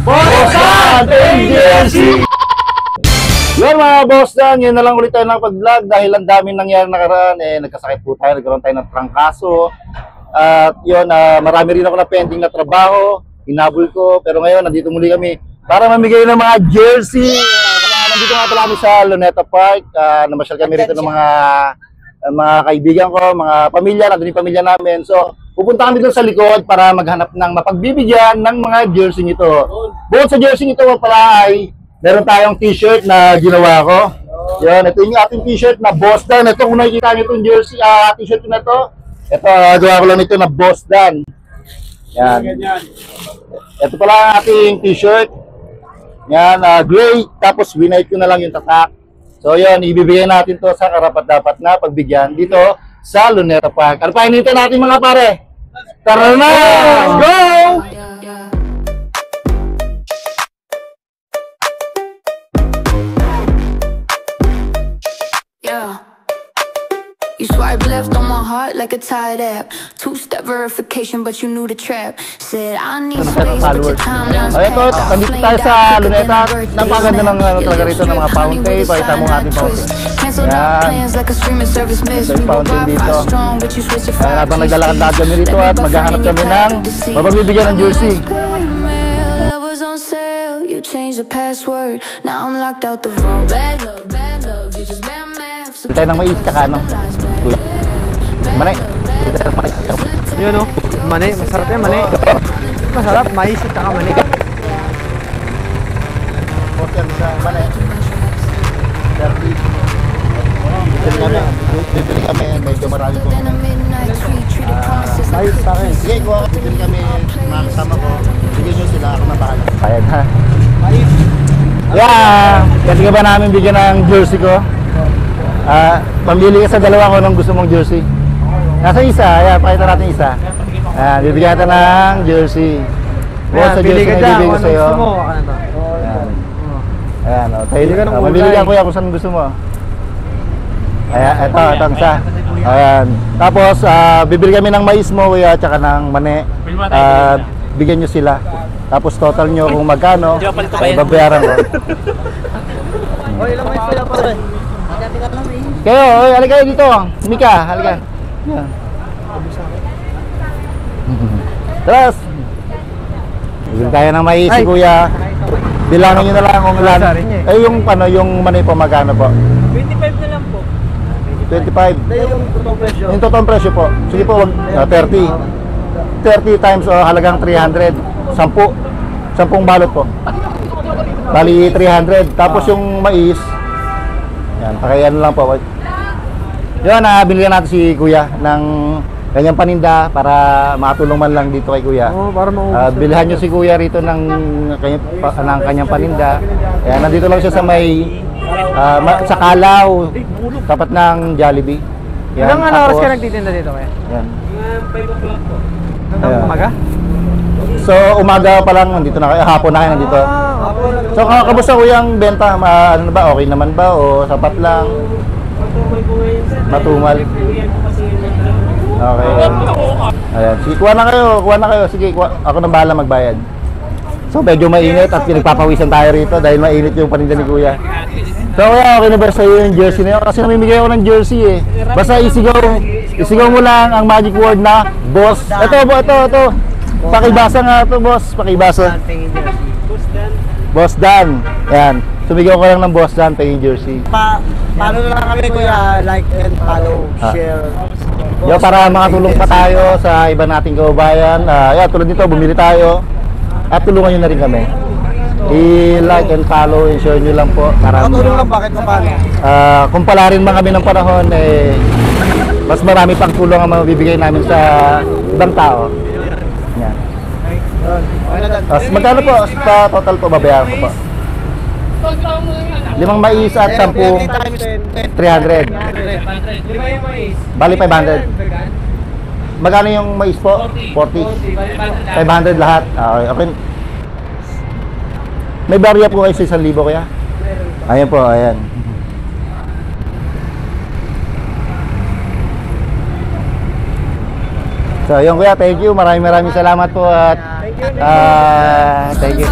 Boss Dan jersey! Yun mga boss Dan, yun na lang ulit tayo ng pag-vlog dahil ang daming nangyari nakaraan. Nagkasakit po tayo, nagkaroon tayo ng trangkaso. At yun, marami rin ako na pending na trabaho, hinabol ko. Pero ngayon, nandito muli kami para mamigay ng mga jersey. Nandito nga pala kami sa Luneta Park. Namasyal kami rito ng mga kaibigan ko, mga pamilya, nandun yung pamilya namin. So, pupunta kami doon sa likod para maghanap ng mapagbibigyan ng mga jersey nito. Bukod sa jersey nito pala ay meron tayong t-shirt na ginawa ko. Yan, ito yung ating t-shirt na Boss Dan. Ito kung nakikita nyo itong jersey, t-shirt na ito. Ito, gawa ko lang ito na Boss Dan. Yan. Ito pala ang ating t-shirt. Yan, gray. Tapos winite ko na lang yung tatak. So yan, ibibigay natin to sa karapat-dapat na pagbigyan dito sa Luneta Park. Ano pa hinihintay natin mga pare? Tara na! Let's go! You swipe left on my heart like a tired app. Two-step verification, but you knew the trap. Said I need space, but your time now. Ito, nandito tayo sa Luneta. Napakaganda ng talaga rito ng mga fountain. Pakita mo ang ating fountain. Yan. Ito yung fountain dito. Habang naglalakad-lakad kami rito at maghahanap kami ng mapagbibigyan ng jersey. You changed the password. Now I'm locked out the vault. Bad love, you just bad math. Tayo ng mais tsaka ano? Mani. Yun o, mani, masarap yan, mani. Masarap, mais at saka mani. Porter sa mani. 30. Bibili kami, medyo marami po. Ayos sa akin. Sige, bibili kami, mga kasama ko. Bigyan nyo sila, ako na bahala. Ayan ha. Yeah! Kasi ka ba namin bigyan ng jersey ko? Pamili ka sa dalawa ko ng gusto mong jersey. Nasa isa, ayan, pakita natin isa. Ayan, bibigyan natin ng jersey. Ayan, sa pili jersey ka na dyan, ibibigay ko sa'yo. gusto mo. Ayan. Ayan, o. Pili ka ng kulay. Mamili ka kuya kung saan gusto mo. Ayan, ito ang isa. Ayan. Tapos, bibili kami ng mais mo kuya, tsaka ng mani. Bigyan nyo sila. Tapos total nyo kung magkano, ay babayaran ko. O, ilang mais sila pa rin? Kayo, oy, halika kayo dito. Mika, halika. Yan. Tapos, bibili tayo ng mais si kuya. Bilangin nyo na lang kung ilan. Eh, yung, yung mani po, magkano po? 25 na lang po. 25. Yung totoong presyo. Yung totoong presyo po. Sige po, 30. 30 times halagang 300. 10 balot po. Bali 300. Tapos yung mais, yan, pakayan lang po. Yun, binigyan natin si kuya ng kanyang paninda para makatulong man lang dito kay kuya. Para maubos. Bilhan nyo si kuya rito ng kanyang paninda. Ayan, nandito lang siya sa may sa Kalaw, tapat ng Jollibee. Ilang oras ka nagtitinda dito kaya? Yan. 5 o'clock po. Hanggang umaga? So umaga pa lang nandito na kayo, hapon na kayo nandito. So kamusta kuya ang benta? Ano na ba? Okay naman ba o sapat lang? Matumal. Okay. Ayan, sige, kuha na kayo. Sige, ako na bahala magbayad. So medyo mainit at pinagpapawisan tayo rito dahil mainit yung paninda ni kuya. So kuya, okay na ba sa'yo yung jersey na yun? Kasi namimigay ako ng jersey eh. Basta isigaw mo lang ang magic word na boss. Ito. Pakibasa nga ito, boss. Pakibasa. Boss Dan. Yan. Sumigaw ko lang ng Boss Dan, paying jersey. Paano na lang kami kuya, like and follow, share. Yo, para makatulong pa tayo sa iba nating kababayan. Tulad nito, bumili tayo. At tulungan nyo na rin kami. I-like and follow and share nyo lang po. Makatulong lang, bakit paano? Kung pala rin mga kami ng panahon, mas marami pang tulong ang mabibigay namin sa ibang tao. Yan. Magkano po? Sa total po, babayaran ko po. 5 mais at 10. 300. Bali 500. Magkano yung mais po? 40. 500 lahat. Okay. May barya po kayo sa 1,000 kaya? Ayan po, ayan. So, yun kuya, thank you. Maraming salamat po at thank you.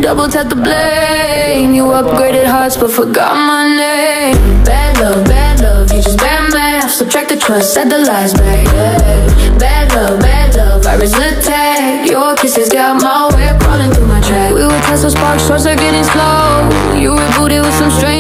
double tap the blame. You upgraded hearts but forgot my name. Bad love, you just bad math. Subtract the trust, add the lies back. Yeah. Bad love, virus attack. Your kisses got my way crawling through my track. We were Tesla sparks, short circuiting slow. You rebooted with some strange